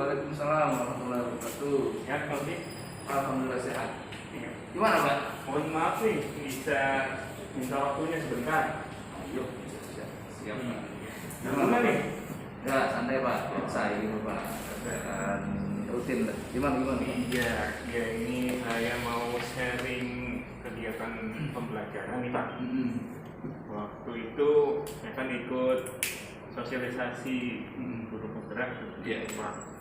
Waalaikumsalam warahmatullahi wabarakatuh. Ya, Pak Odi. Alhamdulillah sehat. Ya. Gimana, Pak? Mohon maaf nih, bisa minta waktunya sebentar. Ayo, siap. Gimana nih? Ya, santai Pak. Biasa ini Pak. Kerjaan rutin lah. Gimana? Iya, ini saya mau sharing kegiatan pembelajaran nih Pak. Waktu itu saya kan ikut sosialisasi guru penggerak Iya. Pak.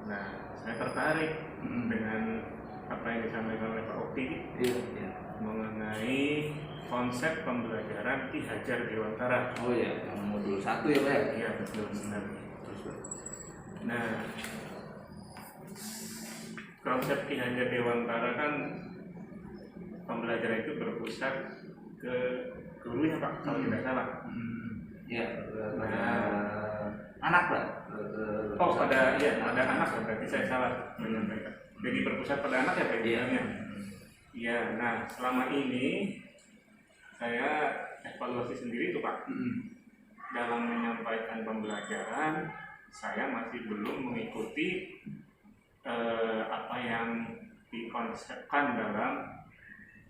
Nah, saya tertarik dengan apa yang disampaikan oleh Pak Okti Iya. mengenai konsep pembelajaran Ki Hajar Dewantara. Oh ya, yang modul 1 ya Pak ya? Iya, betul benar. Terus Pak. Nah, konsep Ki Hajar Dewantara kan pembelajaran itu berpusat ke gurunya Pak, kalau tidak salah. Iya. Nah, Anak Pak. oh pada anak, berarti saya salah menyampaikan. Jadi berpusat pada anak ya Pak idealnya. Iya. Nah, selama ini saya evaluasi sendiri tuh Pak. Dalam menyampaikan pembelajaran, saya masih belum mengikuti apa yang dikonsepkan dalam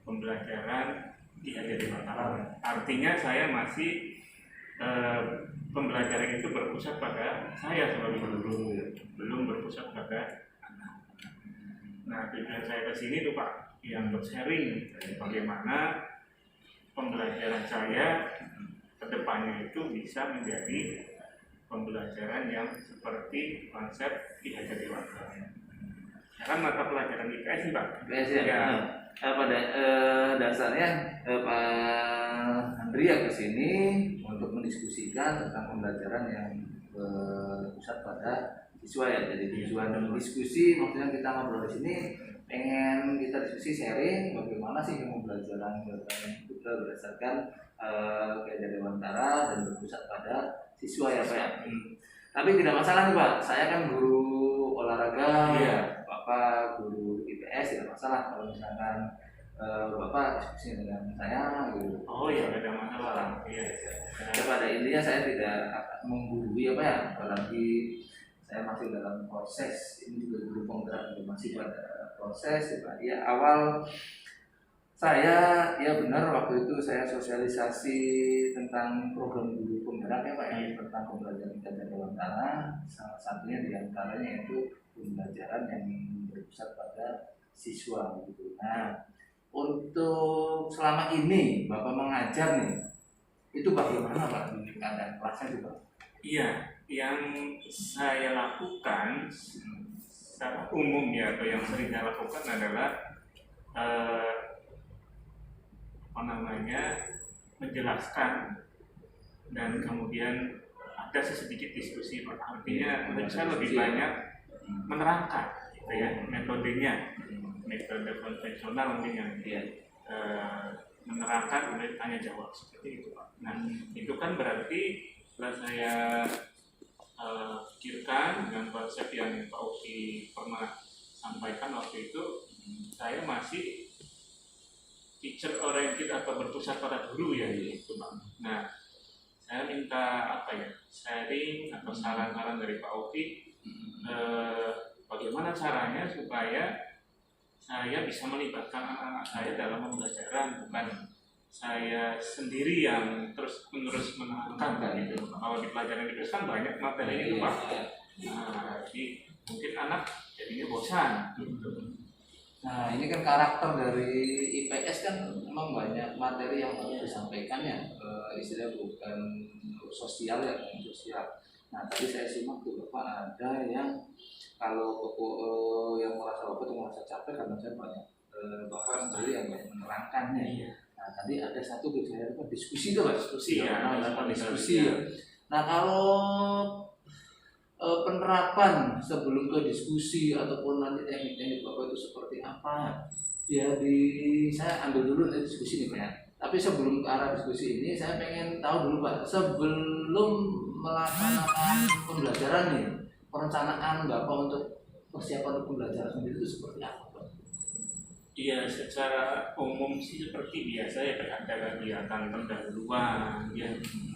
pembelajaran Ki Hajar Dewantara. Artinya saya masih pembelajaran itu berpusat pada saya sebagai guru, belum berpusat pada anak. Nah, tujuan saya ke sini tuh Pak, yang sharing bagaimana pembelajaran saya ke depannya itu bisa menjadi pembelajaran yang seperti konsep Ki Hajar Dewantara. Ya kan mata pelajaran IPS nih Pak. IPS ya. Pada dasarnya Pak Andrea kesini untuk mendiskusikan tentang pembelajaran yang berpusat pada siswa ya. Jadi tujuan diskusi maksudnya kita ngobrol di sini pengen kita diskusi sharing bagaimana sih pembelajaran itu berdasarkan Ki Hajar Dewantara dan berpusat pada siswa ya Pak ya. Tapi tidak masalah nih Pak, saya kan guru olahraga, Bapak guru IPS, tidak masalah kalau misalkan Bapak diskusi dengan saya gitu. Oh iya, tidak ada masalah. Iya. Pada intinya saya tidak akan menggurui apa ya, apalagi saya masih dalam proses, ini juga guru penggerak juga masih pada proses ya Pak. Ya awal saya ya benar waktu itu saya sosialisasi tentang program guru penggerak ya Pak ya, tentang pembelajaran Ki Hajar Dewantara. Salah satunya diantaranya yaitu pembelajaran yang berpusat pada siswa gitu. Nah, untuk selama ini Bapak mengajar nih, itu bagaimana Pak di keadaan kelasnya itu Pak? Iya, yang saya lakukan secara umum ya, atau yang sering saya lakukan adalah menjelaskan dan kemudian ada sedikit diskusi Pak. Artinya saya lebih banyak menerangkan gitu ya, metodenya, metode konvensional mungkin yang menerangkan oleh tanya jawab seperti itu Pak. Nah, itu kan berarti setelah saya pikirkan dengan konsep yang Pak Oki pernah sampaikan waktu itu, saya masih teacher oriented atau berpusat pada guru ya gitu Pak. Nah, saya minta sharing atau saran-saran dari Pak Oki bagaimana caranya supaya saya bisa melibatkan anak-anak saya dalam pembelajaran, bukan saya sendiri yang terus-menerus menerangkan gitu. Kalau di pelajaran itu kan banyak materinya itu Pak. Nah, jadi mungkin anak jadinya bosan gitu. Nah ini kan karakter dari IPS kan memang banyak materi yang harus disampaikan ya, istilahnya bukan sosial ya, bukan sosial. Nah tadi saya simak tuh Bapak ada yang kalau yang merasa Bapak itu merasa capek karena saya banyak Bapak sendiri yang banyak menerangkannya. Nah tadi ada satu saya diskusi tuh Pak, diskusi ya. Nah kalau penerapan sebelum ke diskusi ataupun nanti teknik-teknik Bapak itu seperti apa ya, saya ambil dulu dari diskusi nih Pak ya. Tapi sebelum ke arah diskusi ini saya pengen tahu dulu Pak, sebelum melaksanakan pembelajaran nih, perencanaan Bapak untuk persiapan pembelajaran sendiri itu seperti apa Pak? Iya, secara umum sih seperti biasa ya, ada kegiatan pendahuluan, ya,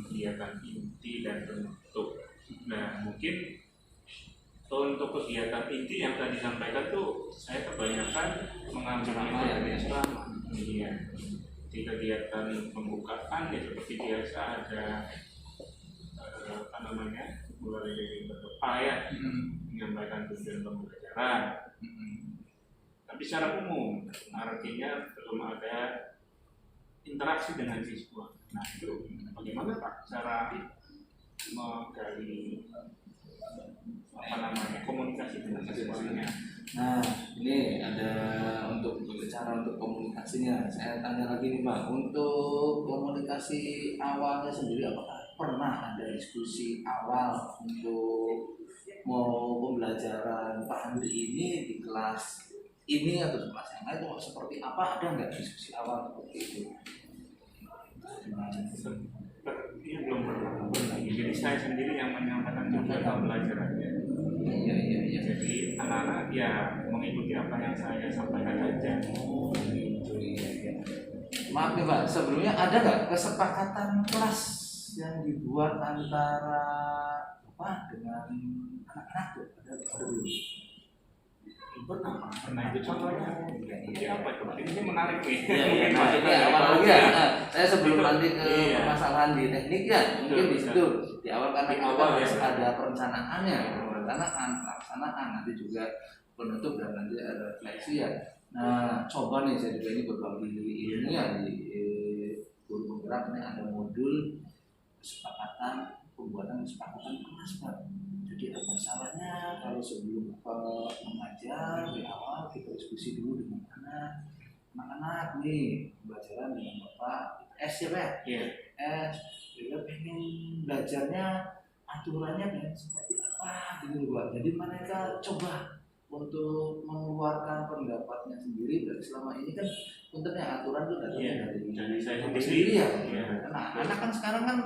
kegiatan inti dan bentuk. Nah, mungkin untuk kegiatan inti yang tadi disampaikan tuh saya kebanyakan mengambil Ceramah ya, metode ceramah. Iya. Di kegiatan pembukaan ya seperti biasa ada apa namanya, mulai dari berdoa ya, menyampaikan tujuan pembelajaran. Tapi secara umum, artinya belum ada interaksi dengan siswa. Nah itu bagaimana Pak cara menggali apa namanya komunikasi dengan siswanya? Nah, ini ada untuk cara untuk komunikasinya. Saya tanya lagi nih Pak, untuk komunikasi awalnya sendiri apakah pernah ada diskusi awal untuk mau pembelajaran Pak Andri ini di kelas ini atau di kelas yang lain itu seperti apa? Ada nggak diskusi awal seperti itu? Sepertinya belum pernah. Jadi saya sendiri yang menyampaikan tujuan pembelajarannya. Iya. Jadi anak-anak ya mengikuti apa yang saya sampaikan saja. Iya. Maaf nih Pak, sebelumnya ada nggak kesepakatan kelas yang dibuat antara Bapak dengan anak-anak tuh? Ada belum? Pernah itu contohnya. Iya. Apa itu? Ini menarik nih. Iya, Mungkin masuk ke awal lagi ya. Nah, saya sebelum Itu, nanti ke iya. permasalahan di teknik ya, mungkin di situ di awal karena Di kita awal harus ya. ada perencanaannya, pelaksanaan, nanti juga penutup dan nanti ada refleksi ya. Nah, coba nih saya juga ini berbagi ini ya di guru penggerak ini ada modul kesepakatan pembuatan kesepakatan kelas Pak. Jadi apa salahnya kalau sebelum mengajar di awal kita diskusi dulu dengan anak-anak nih pembelajaran dengan Bapak S ya Pak? Iya. S juga pengen belajarnya aturannya pengen seperti apa gitu Pak. Jadi mereka coba untuk mengeluarkan pendapatnya sendiri dari selama ini kan tentunya aturan itu datangnya dari saya sendiri ya. Iya. Karena anak kan sekarang kan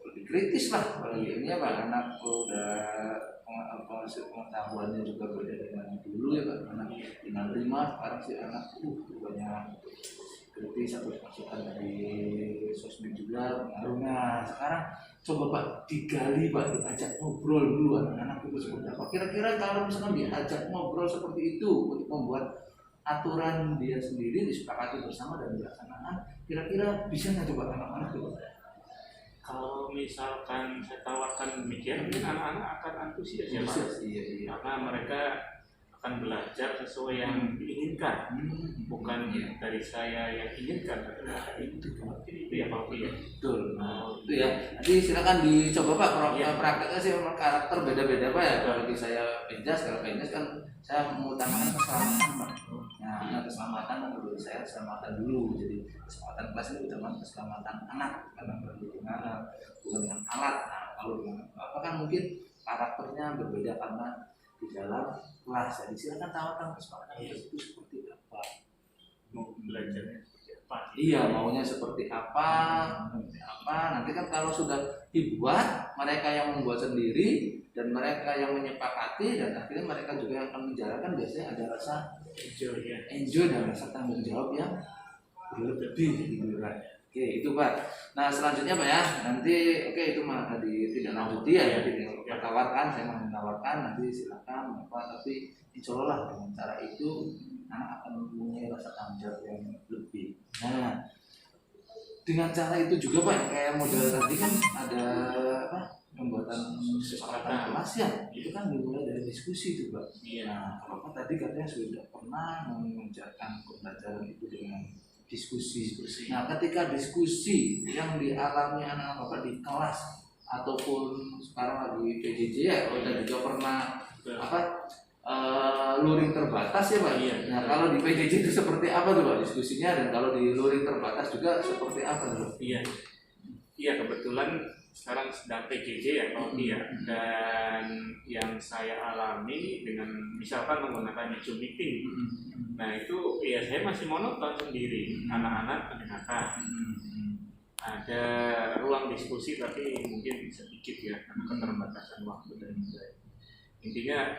lebih kritis lah apalagi ini ya Pak, anak udah pengetahuannya juga beda dengan dulu ya Pak, karena tinggal terima sekarang sih anak banyak kritis atau masukan dari sosmed juga pengaruhnya. Sekarang coba Pak digali Pak, diajak ngobrol dulu anak-anak itu seperti apa. Kira-kira kalau misalkan diajak ngobrol seperti itu untuk membuat aturan dia sendiri disepakati bersama dan dilaksanakan, kira-kira bisa nggak coba anak-anak itu? Kalau misalkan saya tawarkan demikian, mungkin anak-anak akan antusias ya Pak. Iya. Karena mereka akan belajar sesuai yang diinginkan, bukan dari saya yang inginkan. Itu ya Pak ya. Betul. Nah, itu ya. Nanti silakan dicoba Pak. Prakteknya sih memang karakter beda-beda Pak ya. Kalau di saya penjas, kalau penjas kan saya mengutamakan keselamatan Pak. Nah, keselamatan menurut saya keselamatan dulu. Jadi keselamatan kelas itu utama keselamatan anak karena bukan dengan alat. Nah, kalau dengan apa kan mungkin karakternya berbeda karena di dalam kelas. Jadi silakan tawarkan kesepakatan itu seperti apa. Mau belajarnya seperti apa? Iya, maunya seperti apa? Nanti kan kalau sudah dibuat, mereka yang membuat sendiri dan mereka yang menyepakati dan akhirnya mereka juga yang akan menjalankan, biasanya ada rasa enjoy dan rasa tanggung jawab yang berlebih gitu kan. Oke, itu Pak. Nah, selanjutnya Pak ya, nanti itu mah tidak lanjuti ya, jadi tawarkan, saya mau menawarkan, nanti silakan Bapak, tapi insya Allah dengan cara itu anak akan mempunyai rasa tanggung jawab yang lebih. Nah, dengan cara itu juga Pak, kayak model tadi kan ada pembuatan kesepakatan kelas ya, itu kan dimulai dari diskusi itu Pak. Nah, Bapak tadi katanya sudah pernah mengerjakan pembelajaran itu dengan diskusi. Nah, ketika diskusi yang dialami anak-anak Bapak di kelas ataupun sekarang lagi PJJ ya, dan juga pernah luring terbatas ya Pak. Nah, kalau di PJJ itu seperti apa tuh Pak diskusinya, dan kalau di luring terbatas juga seperti apa tuh? Iya, kebetulan sekarang sedang PJJ ya Pak ya, dan yang saya alami dengan misalkan menggunakan Zoom meeting. Nah itu ya saya masih monoton sendiri, anak-anak mendengarkan. Ada ruang diskusi tapi mungkin sedikit ya karena keterbatasan waktu dan saya. Intinya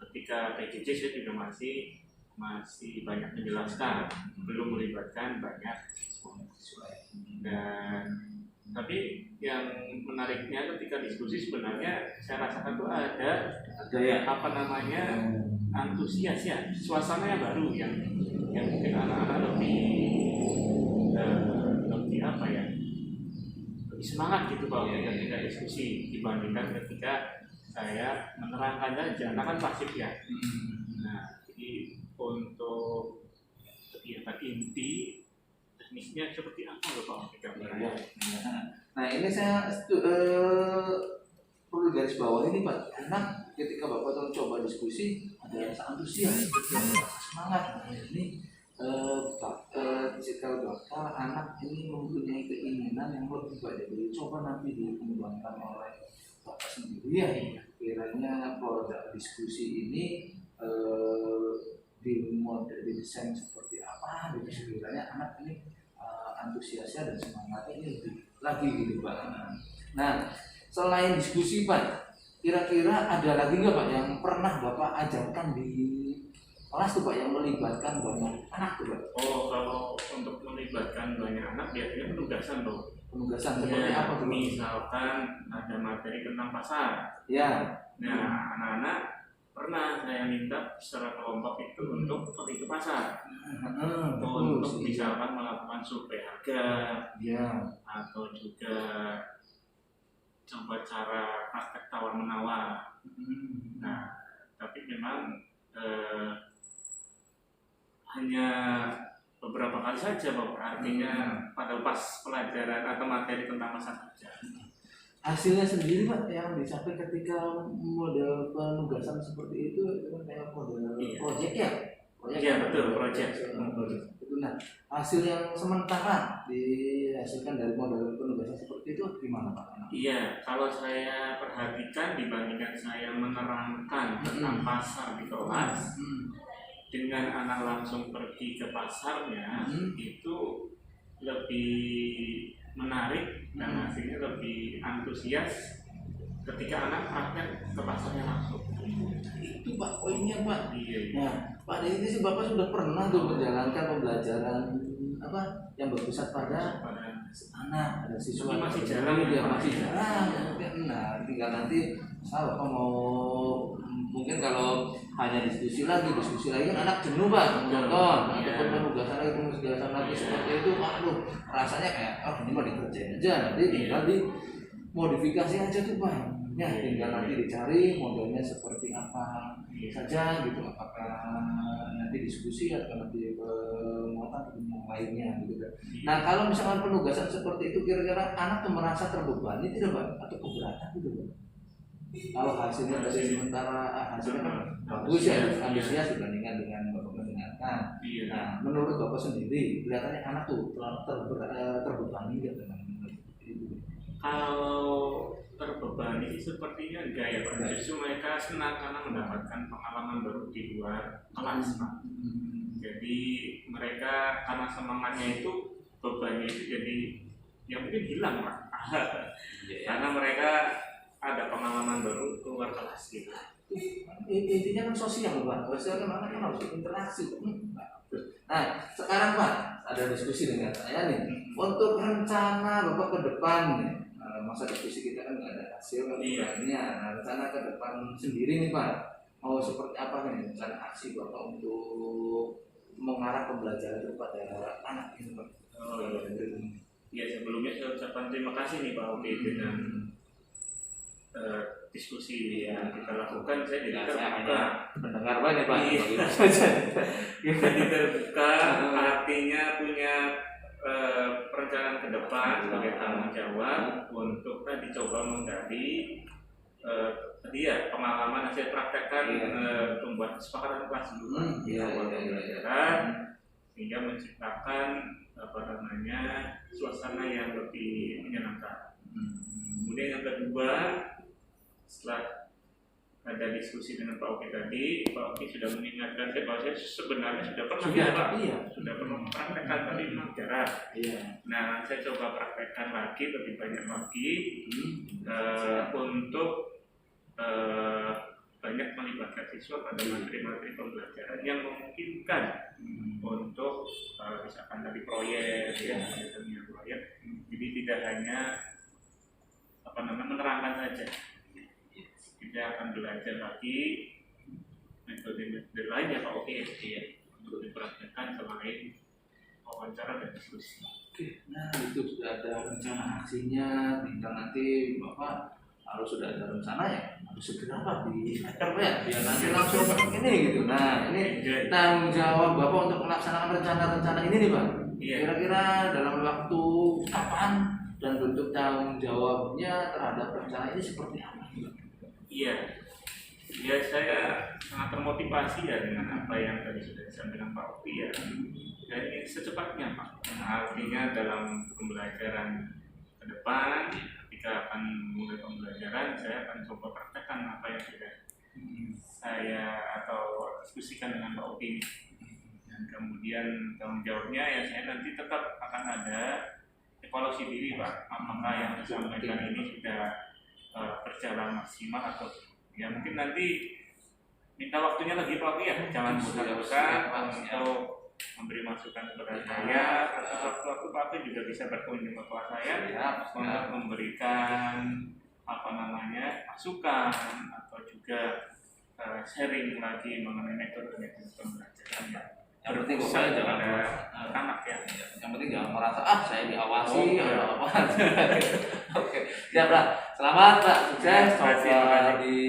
ketika PJJ saya juga masih banyak menjelaskan, belum melibatkan banyak siswa. Dan Tapi yang menariknya ketika diskusi sebenarnya saya rasakan tuh ada ya. apa namanya antusias ya, suasana yang baru yang mungkin anak-anak lebih apa ya, lebih semangat gitu kalau ketika diskusi dibandingkan ketika saya menerangkan saja, karena kan pasif ya. Nah, jadi untuk kegiatan inti teknisnya seperti apa loh Pak? Ya. Nah ini saya perlu garis bawah ini Pak, karena ketika Bapak coba diskusi ada rasa antusias, ada rasa semangat. Nah, ini jika Bapak anak ini mempunyai keinginan yang lebih baik, jadi coba nanti dikembangkan oleh Bapak sendiri ya. Kiranya produk diskusi ini didesain seperti apa, gitu sekiranya anak ini antusiasnya dan semangatnya ini lebih lagi gitu Pak. Nah selain diskusi Pak, kira-kira ada lagi nggak Pak yang pernah Bapak ajarkan di kelas tuh Pak yang melibatkan banyak anak tuh Pak? Oh, kalau untuk melibatkan banyak anak biasanya penugasan loh. Penugasan seperti apa tuh? Misalkan ada materi tentang pasar. Ya. Nah, anak-anak pernah saya minta secara kelompok itu untuk pergi ke pasar, untuk misalkan melakukan survei harga, atau juga coba cara praktek tawar menawar. Nah, tapi memang hanya beberapa kali saja Bapak, artinya pada pas pelajaran atau materi tentang masa kerja. Hasilnya sendiri Pak yang dicapai ketika model penugasan seperti itu kan kayak model proyek ya? Iya betul, proyek. Nah, hasil yang sementara dihasilkan dari model penugasan seperti itu gimana Pak? Iya, kalau saya perhatikan dibandingkan saya menerangkan tentang pasar di kelas, dengan anak langsung pergi ke pasarnya itu lebih menarik dan hasilnya lebih antusias ketika anak praktek ke pasarnya langsung. Itu Pak poinnya Pak. Iya. Nah Pak ini sih Bapak sudah pernah tuh menjalankan pembelajaran apa yang berpusat pada anak, ada siswa masih jarang ya, masih jarang. Nah tinggal nanti saya mau mungkin kalau hanya diskusi lagi kan anak jenuh Pak menonton, ataupun penugasan lagi seperti itu, aduh rasanya kayak ini mau dikerjain aja, nanti tinggal dimodifikasi aja tuh Pak. Ya tinggal nanti dicari modelnya seperti apa saja gitu, apakah nanti diskusi atau nanti penguatan yang lainnya gitu kan. Nah kalau misalkan penugasan seperti itu kira-kira anak tuh merasa terbebani tidak Pak atau keberatan gitu Pak? Kalau hasilnya dari sementara hasilnya kan bagus ya, antusias dibandingkan dengan Bapak mendengarkan. Nah menurut Bapak sendiri kelihatannya anak tuh terbebani nggak dengan itu? Kalau terbebani sepertinya enggak ya Pak. Justru mereka senang karena mendapatkan pengalaman baru di luar kelas Pak. Jadi mereka karena semangatnya itu, bebannya itu jadi ya mungkin hilang Pak. Karena mereka ada pengalaman baru keluar kelas gitu. Intinya kan sosial Pak. Sosial kan harus interaksi. Nah sekarang Pak ada diskusi dengan saya nih untuk rencana Bapak ke depan nih. Masa diskusi kita kan nggak ada hasil kan nah, rencana ke depan sendiri nih Pak mau seperti apa nih rencana aksi Bapak untuk mengarah pembelajaran kepada anak ini Pak? Ya sebelumnya saya ucapkan terima kasih nih Pak Oki dengan diskusi yang kita lakukan. Saya jadi terbuka mendengar banyak Pak. Jadi terbuka artinya punya perencanaan ke depan sebagai tanggung jawab untuk tadi coba menggali pengalaman hasil praktekkan membuat kesepakatan kelas dulu pembelajaran sehingga menciptakan suasana yang lebih menyenangkan. Kemudian yang kedua, setelah ada diskusi dengan Pak Oki tadi, Pak Oki sudah mengingatkan saya bahwa saya sebenarnya sudah pernah sudah pernah mempraktekkan tadi pelajaran. Nah, saya coba praktekkan lagi lebih banyak lagi untuk banyak melibatkan siswa pada materi-materi pembelajaran yang memungkinkan untuk misalkan dari proyek proyek Jadi tidak hanya menerangkan saja, kita akan belajar lagi metode lain ya Pak Oki untuk dipraktekkan selain wawancara dan diskusi. Oke, nah itu sudah ada rencana aksinya, tinggal nanti Bapak harus sudah ada rencana ya, harus segera Pak di atur ya, biar nanti langsung ini gitu. Nah ini tanggung jawab Bapak untuk melaksanakan rencana-rencana ini nih Pak. Iya. Kira-kira dalam waktu kapan dan bentuk tanggung jawabnya terhadap rencana ini seperti apa? Iya, ya saya sangat termotivasi ya dengan apa yang tadi sudah disampaikan Pak Oki ya. Dan ini secepatnya Pak. Nah, artinya dalam pembelajaran ke depan, ketika akan mulai pembelajaran, saya akan coba praktekkan apa yang sudah saya atau diskusikan dengan Pak Oki. Dan kemudian tanggung jawabnya ya saya nanti tetap akan ada evaluasi diri Pak. Apakah yang disampaikan ini sudah berjalan maksimal atau ya mungkin nanti minta waktunya lagi Pak ya, jangan bosan-bosan untuk memberi masukan kepada saya atau waktu-waktu Pak juga bisa berkunjung ke kelas saya untuk memberikan masukan atau juga sharing lagi mengenai metode-metode pembelajaran yang penting saya jangan anak ya. Yang penting jangan merasa saya diawasi atau apa. Oke, siap Pak. Selamat Pak, sukses coba di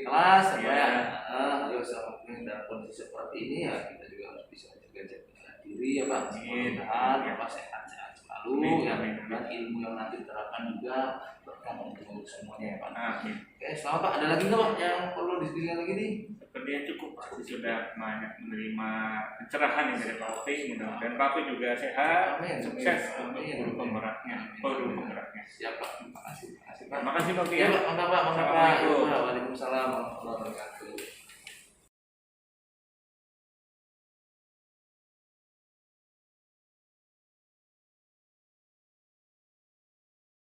kelas ya. Ayo selamat dalam kondisi seperti ini ya kita juga harus bisa jaga diri ya Pak. Mudah-mudahan Bapak sehat-sehat selalu ya, dan ilmu yang nanti diterapkan juga berkah untuk semuanya ya Pak. Oke, selamat Pak. Ada lagi nggak Pak yang perlu diskusikan lagi nih? Sepertinya cukup Pak, sudah banyak menerima pencerahan yang dari Pak Oki. Mudah-mudahan Pak Oki juga sehat, sukses untuk guru penggeraknya. Siap Pak, terima kasih Pak. Terima kasih Pak Oki Ya ya. Pak, mangga Pak. Waalaikumsalam warahmatullahi wabarakatuh.